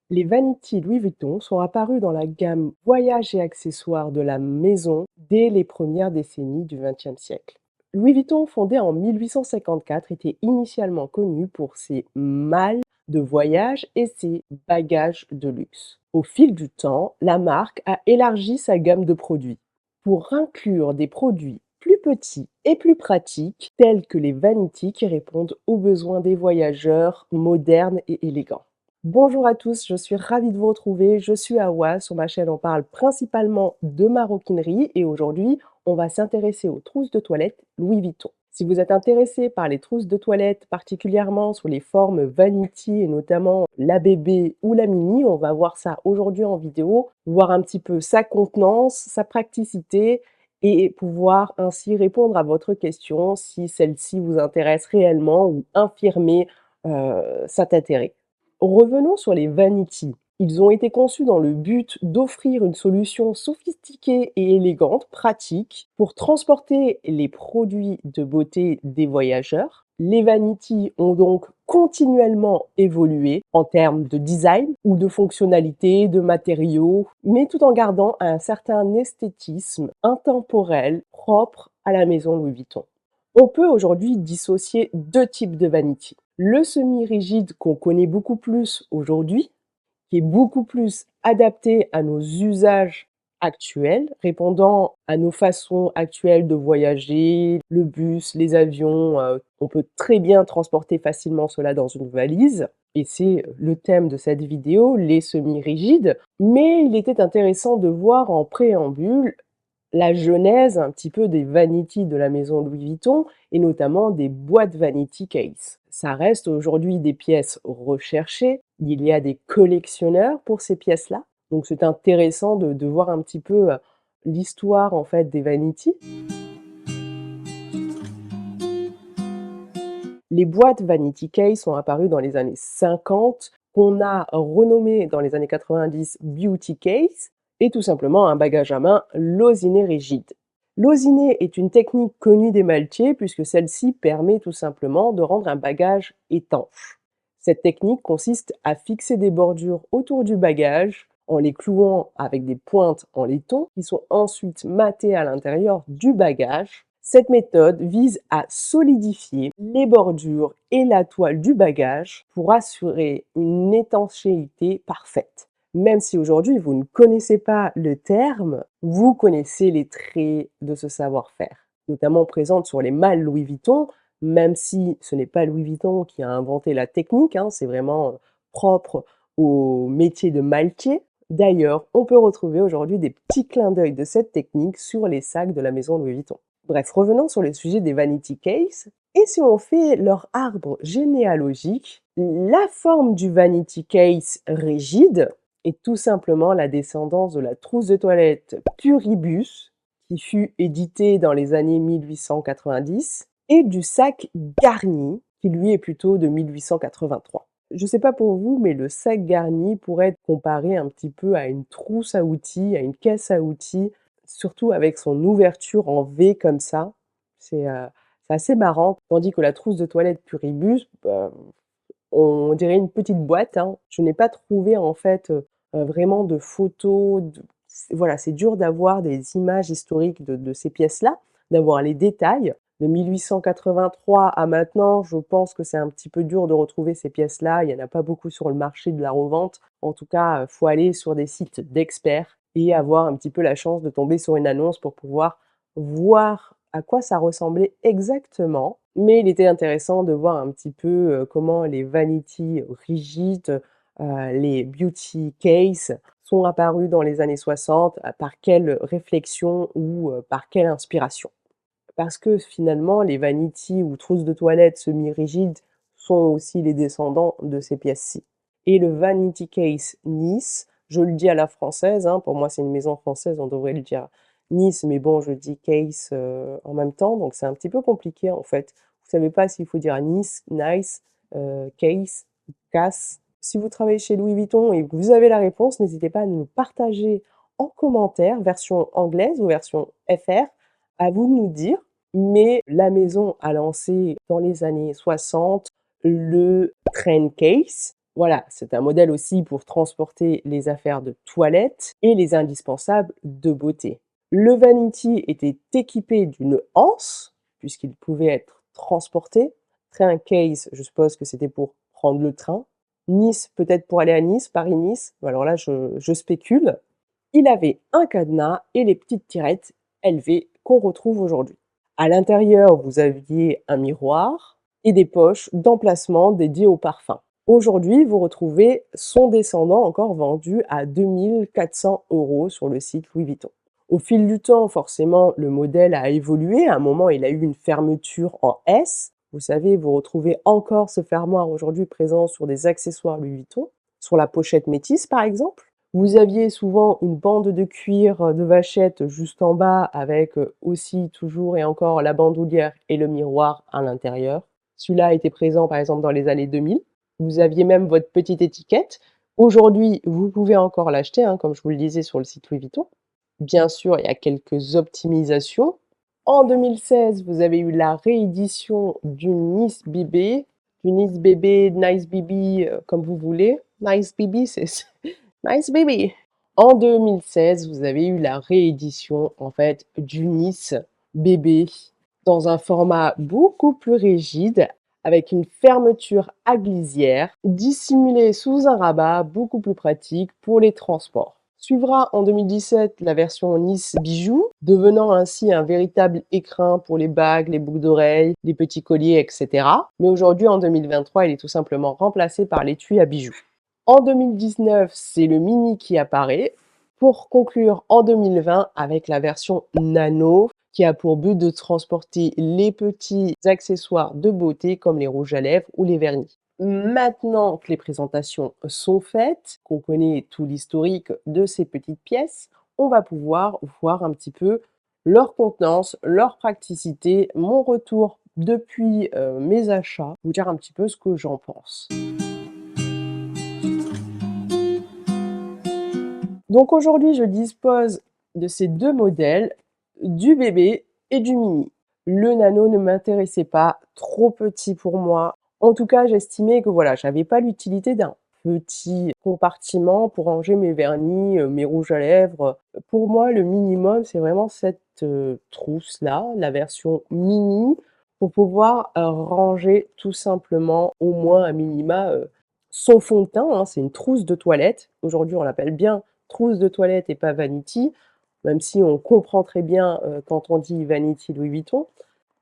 Les vanities Louis Vuitton sont apparus dans la gamme voyages et accessoires de la maison dès les premières décennies du XXe siècle. Louis Vuitton, fondé en 1854, était initialement connu pour ses malles de voyage et ses bagages de luxe. Au fil du temps, la marque a élargi sa gamme de produits pour inclure des produits plus petits et plus pratiques, tels que les vanities qui répondent aux besoins des voyageurs modernes et élégants. Bonjour à tous, je suis ravie de vous retrouver. Je suis Awa. Sur ma chaîne, on parle principalement de maroquinerie et aujourd'hui, on va s'intéresser aux trousses de toilette Louis Vuitton. Si vous êtes intéressé par les trousses de toilette, particulièrement sur les formes vanity et notamment la bébé ou la mini, on va voir ça aujourd'hui en vidéo, voir un petit peu sa contenance, sa praticité et pouvoir ainsi répondre à votre question si celle-ci vous intéresse réellement ou infirmer cet intérêt. Revenons sur les vanities. Ils ont été conçus dans le but d'offrir une solution sophistiquée et élégante, pratique, pour transporter les produits de beauté des voyageurs. Les vanities ont donc continuellement évolué en termes de design ou de fonctionnalité, de matériaux, mais tout en gardant un certain esthétisme intemporel propre à la maison Louis Vuitton. On peut aujourd'hui dissocier deux types de vanity. Le semi-rigide qu'on connaît beaucoup plus aujourd'hui, qui est beaucoup plus adapté à nos usages actuels, répondant à nos façons actuelles de voyager, le bus, les avions, on peut très bien transporter facilement cela dans une valise et c'est le thème de cette vidéo, les semi-rigides. Mais il était intéressant de voir en préambule la genèse un petit peu des vanities de la maison Louis Vuitton et notamment des boîtes vanity case. Ça reste aujourd'hui des pièces recherchées, il y a des collectionneurs pour ces pièces-là, donc c'est intéressant de voir un petit peu l'histoire en fait des vanities. Les boîtes vanity case sont apparues dans les années 50, qu'on a renommé dans les années 90 beauty case, et tout simplement un bagage à main losiné rigide. Losiné est une technique connue des maltiers puisque celle-ci permet tout simplement de rendre un bagage étanche. Cette technique consiste à fixer des bordures autour du bagage en les clouant avec des pointes en laiton qui sont ensuite mattées à l'intérieur du bagage. Cette méthode vise à solidifier les bordures et la toile du bagage pour assurer une étanchéité parfaite. Même si aujourd'hui vous ne connaissez pas le terme, vous connaissez les traits de ce savoir-faire, notamment présente sur les malles Louis Vuitton, même si ce n'est pas Louis Vuitton qui a inventé la technique, c'est vraiment propre au métier de maltier. D'ailleurs, on peut retrouver aujourd'hui des petits clins d'œil de cette technique sur les sacs de la maison Louis Vuitton. Bref, revenons sur le sujet des vanity case. Et si on fait leur arbre généalogique, la forme du vanity case rigide est tout simplement la descendance de la trousse de toilette Puribus, qui fut éditée dans les années 1890, et du sac garni, qui lui est plutôt de 1883. Je ne sais pas pour vous, mais le sac garni pourrait être comparé un petit peu à une trousse à outils, à une caisse à outils, surtout avec son ouverture en V comme ça. C'est assez marrant, tandis que la trousse de toilette Puribus, on dirait une petite boîte. Je n'ai pas trouvé en fait vraiment de photos. Voilà, c'est dur d'avoir des images historiques de ces pièces-là, d'avoir les détails. De 1883 à maintenant, je pense que c'est un petit peu dur de retrouver ces pièces-là. Il n'y en a pas beaucoup sur le marché de la revente. En tout cas, il faut aller sur des sites d'experts et avoir un petit peu la chance de tomber sur une annonce pour pouvoir voir à quoi ça ressemblait exactement. Mais il était intéressant de voir un petit peu comment les vanity rigides, les beauty case sont apparus dans les années 60, par quelle réflexion ou par quelle inspiration. Parce que finalement, les vanity ou trousses de toilette semi-rigides sont aussi les descendants de ces pièces-ci. Et le vanity case Nice, je le dis à la française, pour moi c'est une maison française, on devrait le dire Nice, mais bon, je dis case en même temps, donc c'est un petit peu compliqué en fait. Vous savez pas s'il faut dire Nice, nice, case, casse. Si vous travaillez chez Louis Vuitton et que vous avez la réponse, n'hésitez pas à nous partager en commentaire, version anglaise ou version FR, à vous de nous dire. Mais la maison a lancé dans les années 60 le train case, Voilà, c'est un modèle aussi pour transporter les affaires de toilette et les indispensables de beauté. Le Vanity était équipé d'une anse, puisqu'il pouvait être transporté. Train case, je suppose que c'était pour prendre le train. Nice, peut-être pour aller à Nice, Paris-Nice. Alors là, je spécule. Il avait un cadenas et les petites tirettes LV qu'on retrouve aujourd'hui. À l'intérieur, vous aviez un miroir et des poches d'emplacement dédiées au parfum. Aujourd'hui, vous retrouvez son descendant encore vendu à 2 400 € sur le site Louis Vuitton. Au fil du temps, forcément, le modèle a évolué. À un moment, il a eu une fermeture en S. Vous savez, vous retrouvez encore ce fermoir aujourd'hui présent sur des accessoires Louis Vuitton, sur la pochette métisse par exemple. Vous aviez souvent une bande de cuir de vachette juste en bas avec aussi toujours et encore la bandoulière et le miroir à l'intérieur. Celui-là était présent par exemple dans les années 2000. Vous aviez même votre petite étiquette. Aujourd'hui, vous pouvez encore l'acheter, hein, comme je vous le disais sur le site Louis Vuitton. Bien sûr, il y a quelques optimisations. En 2016, vous avez eu la réédition du Nice Bébé, du Nice Bébé, Nice Baby, comme vous voulez. Nice Baby, c'est Nice Baby. En 2016, vous avez eu la réédition, en fait, du Nice Bébé dans un format beaucoup plus rigide, avec une fermeture à glissière, dissimulée sous un rabat beaucoup plus pratique pour les transports. Suivra en 2017 la version Nice Bijoux, devenant ainsi un véritable écrin pour les bagues, les boucles d'oreilles, les petits colliers, etc. Mais aujourd'hui, en 2023, il est tout simplement remplacé par l'étui à bijoux. En 2019, c'est le Mini qui apparaît, pour conclure en 2020 avec la version Nano, qui a pour but de transporter les petits accessoires de beauté comme les rouges à lèvres ou les vernis. Maintenant que les présentations sont faites, qu'on connaît tout l'historique de ces petites pièces, on va pouvoir voir un petit peu leur contenance, leur praticité, mon retour depuis mes achats, vous dire un petit peu ce que j'en pense. Donc aujourd'hui, je dispose de ces deux modèles, du bébé et du mini. Le nano ne m'intéressait pas, trop petit pour moi. En tout cas, j'estimais que voilà, j'avais pas l'utilité d'un petit compartiment pour ranger mes vernis, mes rouges à lèvres. Pour moi, le minimum, c'est vraiment cette trousse-là, la version mini, pour pouvoir ranger tout simplement au moins à minima son fond de teint, hein, c'est une trousse de toilette. Aujourd'hui, on l'appelle bien trousse de toilette et pas vanity, même si on comprend très bien quand on dit vanity Louis Vuitton.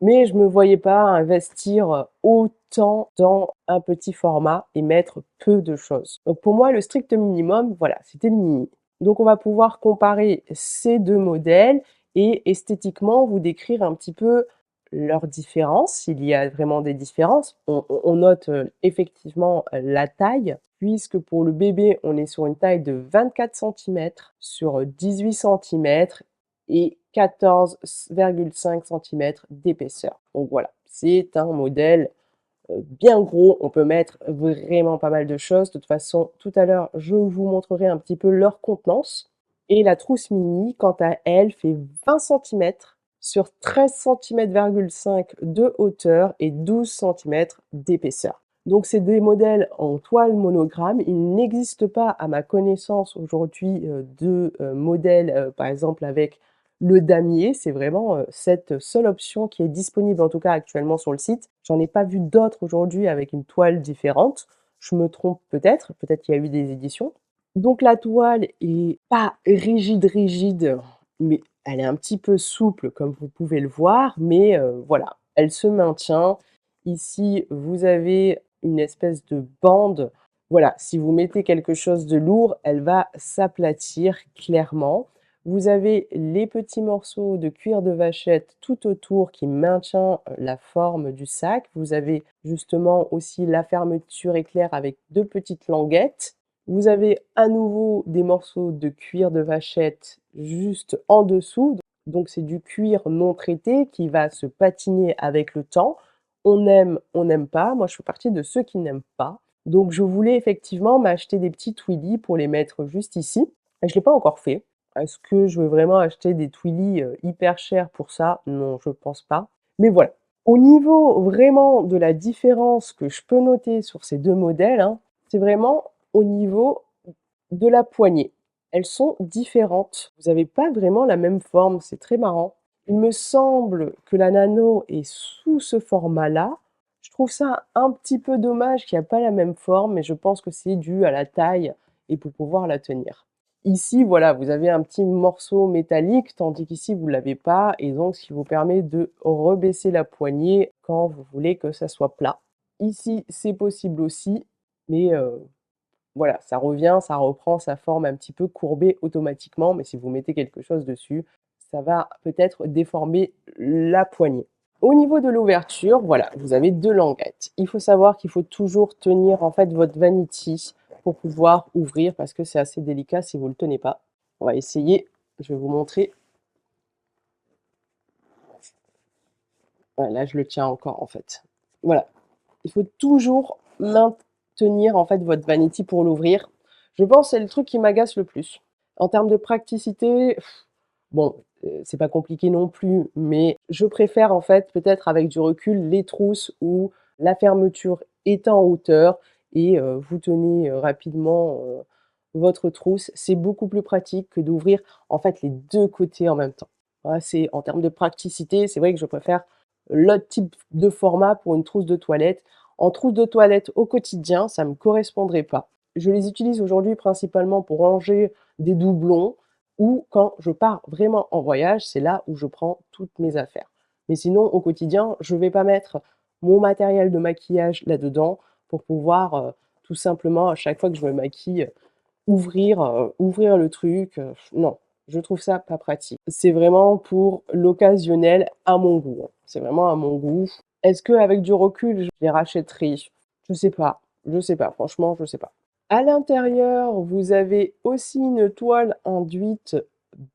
Mais je me voyais pas investir autant dans un petit format et mettre peu de choses. Donc pour moi, le strict minimum, voilà, c'était le mini. Donc on va pouvoir comparer ces deux modèles et esthétiquement vous décrire un petit peu leurs différences, s'il y a vraiment des différences. On note effectivement la taille, puisque pour le bébé, on est sur une taille de 24 centimètres sur 18 centimètres et 14,5 centimètres d'épaisseur. Donc voilà, c'est un modèle bien gros, on peut mettre vraiment pas mal de choses. De toute façon, tout à l'heure, je vous montrerai un petit peu leur contenance. Et la trousse mini, quant à elle, fait 20 centimètres sur 13,5 cm de hauteur et 12 centimètres d'épaisseur. Donc c'est des modèles en toile monogramme. Il n'existe pas à ma connaissance aujourd'hui de modèles par exemple avec le damier. C'est vraiment cette seule option qui est disponible en tout cas actuellement sur le site. J'en ai pas vu d'autres aujourd'hui avec une toile différente. Je me trompe peut-être qu'il y a eu des éditions. Donc la toile est pas rigide, mais elle est un petit peu souple comme vous pouvez le voir, mais voilà, elle se maintient. Ici, vous avez une espèce de bande. Voilà, si vous mettez quelque chose de lourd, elle va s'aplatir clairement. Vous avez les petits morceaux de cuir de vachette tout autour qui maintient la forme du sac. Vous avez justement aussi la fermeture éclair avec deux petites languettes. Vous avez à nouveau des morceaux de cuir de vachette juste en dessous. Donc c'est du cuir non traité qui va se patiner avec le temps. On aime, on n'aime pas. Moi, je fais partie de ceux qui n'aiment pas. Donc je voulais effectivement m'acheter des petits Twilly pour les mettre juste ici. Je ne l'ai pas encore fait. Est-ce que je veux vraiment acheter des Twilly hyper chers pour ça? Non, je pense pas. Mais voilà. Au niveau vraiment de la différence que je peux noter sur ces deux modèles, hein, c'est vraiment au niveau de la poignée. Elles sont différentes. Vous avez pas vraiment la même forme, c'est très marrant. Il me semble que la Nano est sous ce format-là. Je trouve ça un petit peu dommage qu'il y a pas la même forme, mais je pense que c'est dû à la taille et pour pouvoir la tenir. Ici, voilà, vous avez un petit morceau métallique, tandis qu'ici, vous l'avez pas et donc ce qui vous permet de rebaisser la poignée quand vous voulez que ça soit plat. Ici, c'est possible aussi, mais voilà, ça revient, ça reprend sa forme un petit peu courbée automatiquement, mais si vous mettez quelque chose dessus, ça va peut-être déformer la poignée. Au niveau de l'ouverture, voilà, vous avez 2 languettes. Il faut savoir qu'il faut toujours tenir en fait votre vanity pour pouvoir ouvrir parce que c'est assez délicat si vous ne le tenez pas. On va essayer, je vais vous montrer. Ouais, là, je le tiens encore en fait. Voilà, il faut toujours maintenir en fait votre vanity pour l'ouvrir. Je pense que c'est le truc qui m'agace le plus. En termes de praticité, bon, c'est pas compliqué non plus, mais je préfère en fait peut-être avec du recul les trousses où la fermeture est en hauteur et vous tenez, rapidement, votre trousse. C'est beaucoup plus pratique que d'ouvrir en fait les 2 côtés en même temps. Voilà, c'est en termes de praticité, c'est vrai que je préfère l'autre type de format pour une trousse de toilette. En trousse de toilette au quotidien, ça me correspondrait pas. Je les utilise aujourd'hui principalement pour ranger des doublons ou quand je pars vraiment en voyage, c'est là où je prends toutes mes affaires. Mais sinon, au quotidien, je vais pas mettre mon matériel de maquillage là-dedans pour pouvoir, tout simplement, à chaque fois que je me maquille, ouvrir le truc, non, je trouve ça pas pratique. C'est vraiment pour l'occasionnel à mon goût, hein. C'est vraiment à mon goût. Est-ce qu'avec du recul, je les rachèterai? Je sais pas, franchement, je sais pas. À l'intérieur, vous avez aussi une toile enduite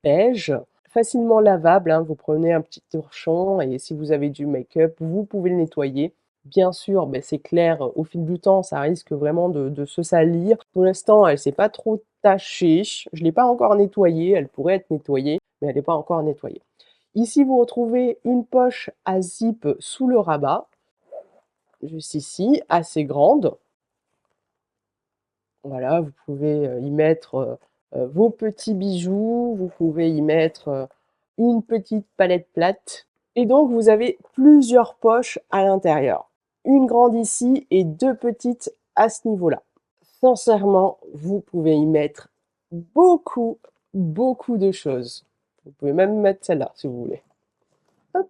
beige, facilement lavable, hein. Vous prenez un petit torchon et si vous avez du make-up, vous pouvez le nettoyer. Bien sûr, beh, c'est clair, au fil du temps, ça risque vraiment de se salir. Pour l'instant, elle s'est pas trop tachée. Je l'ai pas encore nettoyée, elle pourrait être nettoyée, mais elle n'est pas encore nettoyée. Ici, vous retrouvez une poche à zip sous le rabat, juste ici, assez grande. Voilà, vous pouvez, y mettre, vos petits bijoux, vous pouvez y mettre, une petite palette plate et donc vous avez plusieurs poches à l'intérieur. Une grande ici et 2 petites à ce niveau-là. Sincèrement, vous pouvez y mettre beaucoup, beaucoup de choses. Vous pouvez même mettre celle-là si vous voulez. Hop.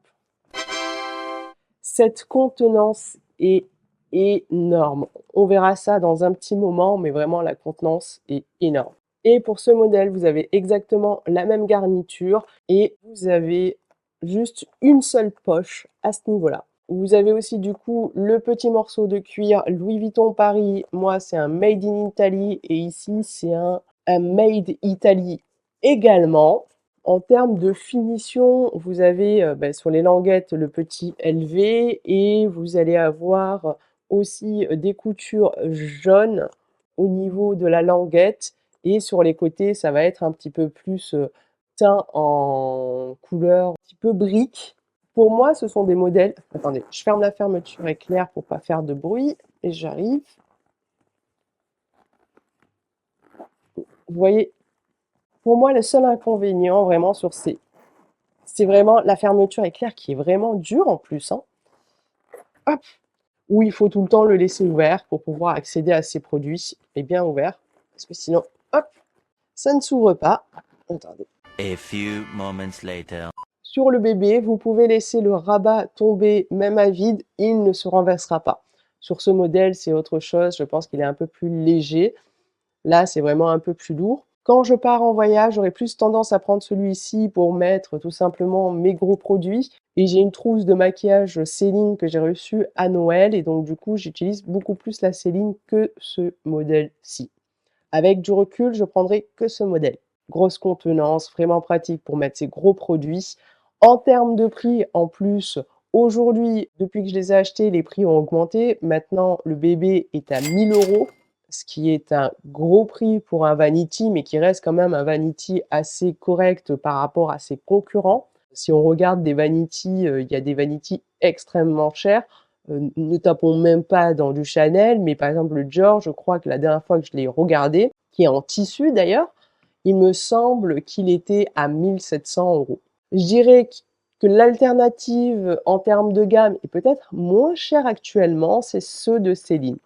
Cette contenance est énorme. On verra ça dans un petit moment, mais vraiment la contenance est énorme. Et pour ce modèle, vous avez exactement la même garniture et vous avez juste une seule poche à ce niveau-là. Vous avez aussi du coup le petit morceau de cuir Louis Vuitton Paris. Moi, c'est un Made in Italy et ici, c'est un Made Italy également. En termes de finition, vous avez, bah, sur les languettes le petit LV et vous allez avoir aussi, des coutures jaunes au niveau de la languette et sur les côtés, ça va être un petit peu plus, teint en couleur un petit peu brique. Pour moi, ce sont des modèles attendez, je ferme la fermeture éclair pour pas faire de bruit et j'arrive. Vous voyez? Pour moi, le seul inconvénient vraiment sur ces c'est vraiment la fermeture éclair qui est vraiment dure en plus, hein. Hop! Où il faut tout le temps le laisser ouvert pour pouvoir accéder à ces produits et bien ouvert parce que sinon, hop, ça ne s'ouvre pas. Attendez. A few moments later. Sur le bébé, vous pouvez laisser le rabat tomber même à vide, il ne se renversera pas. Sur ce modèle, c'est autre chose, je pense qu'il est un peu plus léger. Là, c'est vraiment un peu plus lourd. Quand je pars en voyage, j'aurais plus tendance à prendre celui-ci pour mettre tout simplement mes gros produits et j'ai une trousse de maquillage Céline que j'ai reçue à Noël et donc du coup, j'utilise beaucoup plus la Céline que ce modèle-ci. Avec du recul, je prendrai que ce modèle. Grosse contenance, vraiment pratique pour mettre ces gros produits. En termes de prix, en plus, aujourd'hui, depuis que je les ai achetés, les prix ont augmenté. Maintenant, le bébé est à 1 000 €, ce qui est un gros prix pour un vanity, mais qui reste quand même un vanity assez correct par rapport à ses concurrents. Si on regarde des vanity, il y a des vanity extrêmement chers. Ne tapons même pas dans du Chanel, mais par exemple le Dior, je crois que la dernière fois que je l'ai regardé, qui est en tissu d'ailleurs, il me semble qu'il était à 1 700 €. Je dirais que l'alternative en termes de gamme est peut-être moins chère actuellement, c'est ceux de Céline.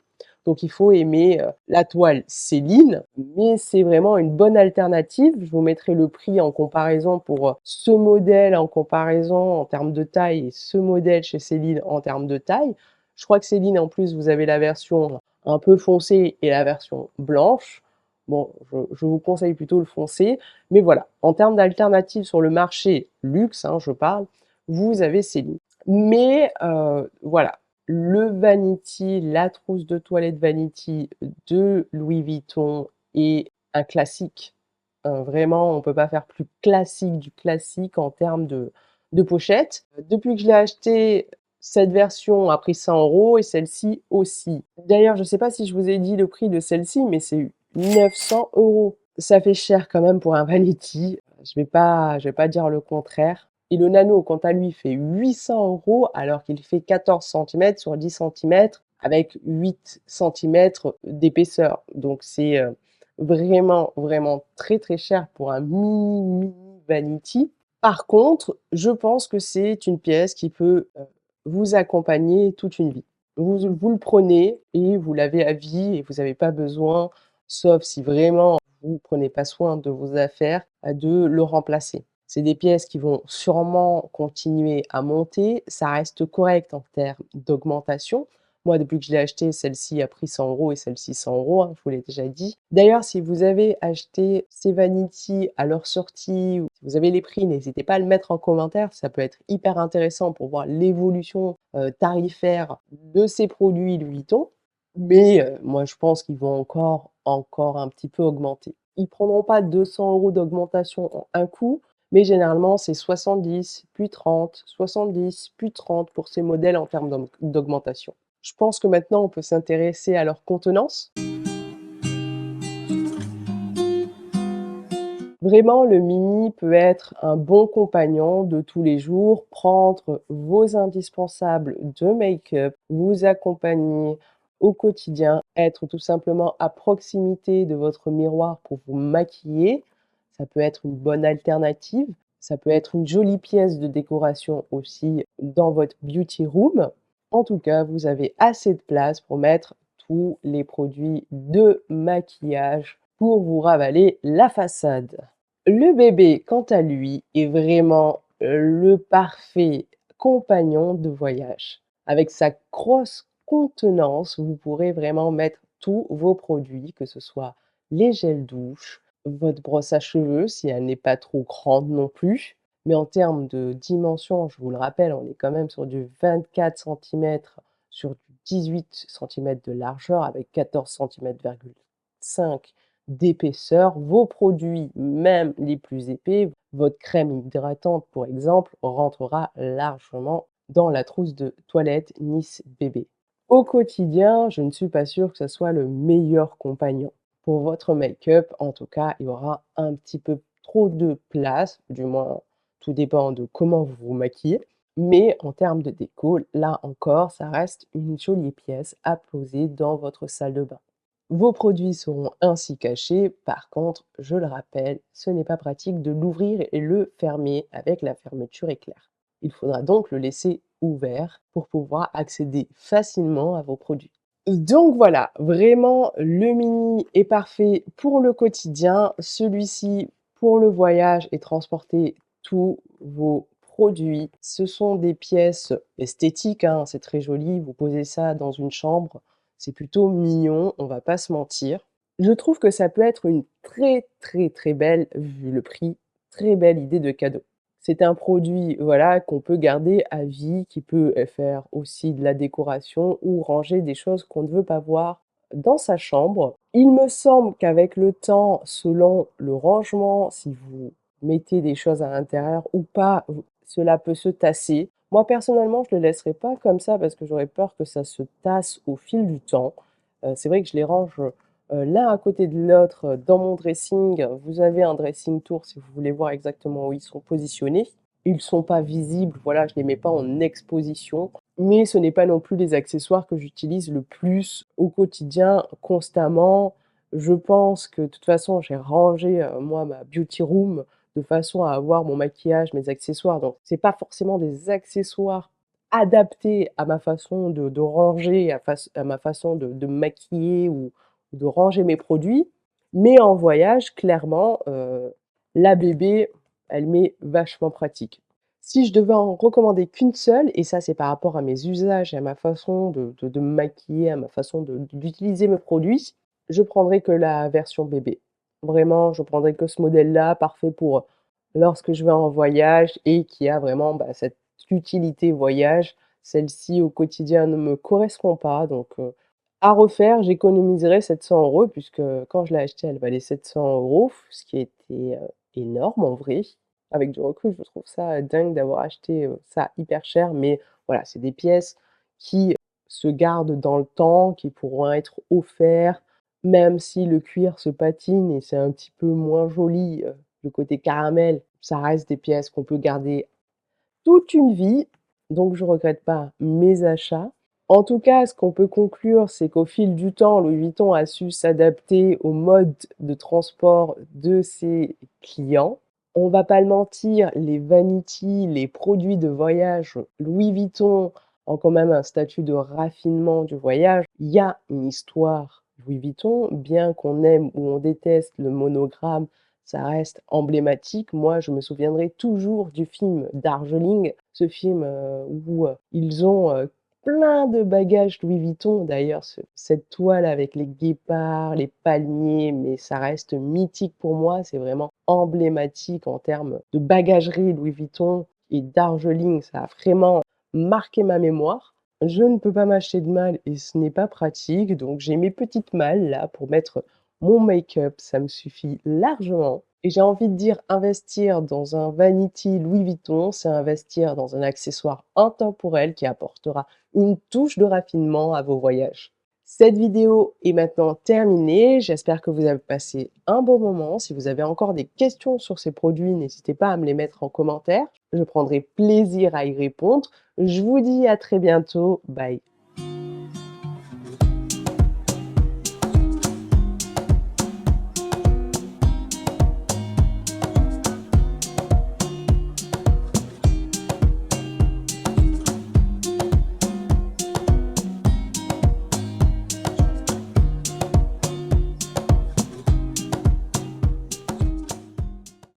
Donc il faut aimer, la toile Céline, mais c'est vraiment une bonne alternative. Je vous mettrai le prix en comparaison pour, ce modèle en comparaison en termes de taille et ce modèle chez Céline en termes de taille. Je crois que Céline en plus vous avez la version un peu foncée et la version blanche. Bon, je vous conseille plutôt le foncé, mais voilà, en termes d'alternatives sur le marché luxe, hein, je parle, vous avez Céline. Mais voilà, le Vanity, la trousse de toilette Vanity de Louis Vuitton est un classique. Vraiment, on ne peut pas faire plus classique du classique en termes de pochette. Depuis que je l'ai acheté, cette version a pris 100 € et celle-ci aussi. D'ailleurs, je ne sais pas si je vous ai dit le prix de celle-ci, mais c'est 900 €. Ça fait cher quand même pour un Vanity, je vais pas dire le contraire. Et le Nano, quant à lui, fait 800 € alors qu'il fait 14 centimètres sur 10 centimètres avec 8 centimètres d'épaisseur. Donc c'est, vraiment, vraiment très, très cher pour un mini, mini Vanity. Par contre, je pense que c'est une pièce qui peut, vous accompagner toute une vie. Vous le prenez et vous l'avez à vie et vous n'avez pas besoin, sauf si vraiment vous prenez pas soin de vos affaires, de le remplacer. C'est des pièces qui vont sûrement continuer à monter. Ça reste correct en termes d'augmentation. Moi, depuis que je l'ai acheté, celle-ci a pris 100 € et celle-ci 100 €, hein, je vous l'ai déjà dit. D'ailleurs, si vous avez acheté ces Vanity à leur sortie ou si vous avez les prix, n'hésitez pas à le mettre en commentaire. Ça peut être hyper intéressant pour voir l'évolution, tarifaire de ces produits Louis Vuitton. Mais moi, je pense qu'ils vont encore un petit peu augmenter. Ils prendront pas 200 € d'augmentation en un coup, mais généralement, c'est 70, puis 30, 70, puis 30 pour ces modèles en termes d'augmentation. Je pense que maintenant, on peut s'intéresser à leur contenance. Vraiment, le mini peut être un bon compagnon de tous les jours, prendre vos indispensables de make-up, vous accompagner au quotidien, être tout simplement à proximité de votre miroir pour vous maquiller. Ça peut être une bonne alternative. Ça peut être une jolie pièce de décoration aussi dans votre beauty room. En tout cas, vous avez assez de place pour mettre tous les produits de maquillage pour vous ravaler la façade. Le bébé, quant à lui, est vraiment, le parfait compagnon de voyage. Avec sa grosse contenance, vous pourrez vraiment mettre tous vos produits, que ce soit les gels douche, votre brosse à cheveux si elle n'est pas trop grande non plus. Mais en termes de dimension, je vous le rappelle, on est quand même sur du 24 centimètres sur du 18 centimètres de largeur avec 14 centimètres, 5 d'épaisseur. Vos produits, même les plus épais, votre crème hydratante pour exemple, rentrera largement dans la trousse de toilette Nice bébé. Au quotidien, je ne suis pas sûre que ça soit le meilleur compagnon. Pour votre make-up, en tout cas, il y aura un petit peu trop de place, du moins tout dépend de comment vous vous maquillez. Mais en termes de déco, là encore, ça reste une jolie pièce à poser dans votre salle de bain. Vos produits seront ainsi cachés. Par contre, je le rappelle, ce n'est pas pratique de l'ouvrir et le fermer avec la fermeture éclair. Il faudra donc le laisser ouvert pour pouvoir accéder facilement à vos produits. Donc voilà, vraiment le mini est parfait pour le quotidien, celui-ci pour le voyage et transporter tous vos produits. Ce sont des pièces esthétiques, hein, c'est très joli, vous posez ça dans une chambre, c'est plutôt mignon, on va pas se mentir. Je trouve que ça peut être une très, très, très belle, vu le prix, très belle idée de cadeau. C'est un produit, voilà, qu'on peut garder à vie, qui peut, faire aussi de la décoration ou ranger des choses qu'on ne veut pas voir dans sa chambre. Il me semble qu'avec le temps, selon le rangement, si vous mettez des choses à l'intérieur ou pas, cela peut se tasser. Moi, personnellement, je ne le laisserai pas comme ça parce que j'aurais peur que ça se tasse au fil du temps. C'est vrai que je les range, l'un à côté de l'autre, dans mon dressing. Vous avez un dressing tour si vous voulez voir exactement où ils sont positionnés. Ils sont pas visibles, voilà, je les mets pas en exposition, mais ce n'est pas non plus les accessoires que j'utilise le plus au quotidien, constamment. Je pense que de toute façon, j'ai rangé, moi, ma beauty room de façon à avoir mon maquillage, mes accessoires, donc c'est pas forcément des accessoires adaptés à ma façon de ranger, à ma façon de me maquiller ou de ranger mes produits. Mais en voyage, clairement, la bébé, elle m'est vachement pratique. Si je devais en recommander qu'une seule, et ça c'est par rapport à mes usages et à ma façon de me maquiller, à ma façon d'utiliser mes produits, je prendrais que la version bébé. Vraiment, je prendrais que ce modèle-là, parfait pour lorsque je vais en voyage et qui a vraiment, bah, cette utilité voyage. Celle-ci au quotidien ne me correspond pas, donc à refaire, j'économiserais 700 € puisque quand je l'ai achetée, elle valait 700 €, ce qui était, énorme en vrai. Avec du recul, je trouve ça dingue d'avoir acheté, ça hyper cher, mais voilà, c'est des pièces qui se gardent dans le temps, qui pourront être offerts, même si le cuir se patine et c'est un petit peu moins joli, le côté caramel, ça reste des pièces qu'on peut garder toute une vie, donc je regrette pas mes achats. En tout cas, ce qu'on peut conclure, c'est qu'au fil du temps, Louis Vuitton a su s'adapter au mode de transport de ses clients. On va pas le mentir, les vanities, les produits de voyage Louis Vuitton ont quand même un statut de raffinement du voyage. Il y a une histoire Louis Vuitton, bien qu'on aime ou on déteste le monogramme, ça reste emblématique. Moi, je me souviendrai toujours du film Darjeeling, ce film, où, ils ont, plein de bagages Louis Vuitton. D'ailleurs, cette toile avec les guépards, les palmiers, mais ça reste mythique pour moi. C'est vraiment emblématique en termes de bagagerie Louis Vuitton et Darjeeling, ça a vraiment marqué ma mémoire. Je ne peux pas m'acheter de malles et ce n'est pas pratique, donc j'ai mes petites malles là pour mettre mon make-up, ça me suffit largement. Et j'ai envie de dire investir dans un vanity Louis Vuitton, c'est investir dans un accessoire intemporel qui apportera une touche de raffinement à vos voyages. Cette vidéo est maintenant terminée. J'espère que vous avez passé un bon moment. Si vous avez encore des questions sur ces produits, n'hésitez pas à me les mettre en commentaire. Je prendrai plaisir à y répondre. Je vous dis à très bientôt. Bye.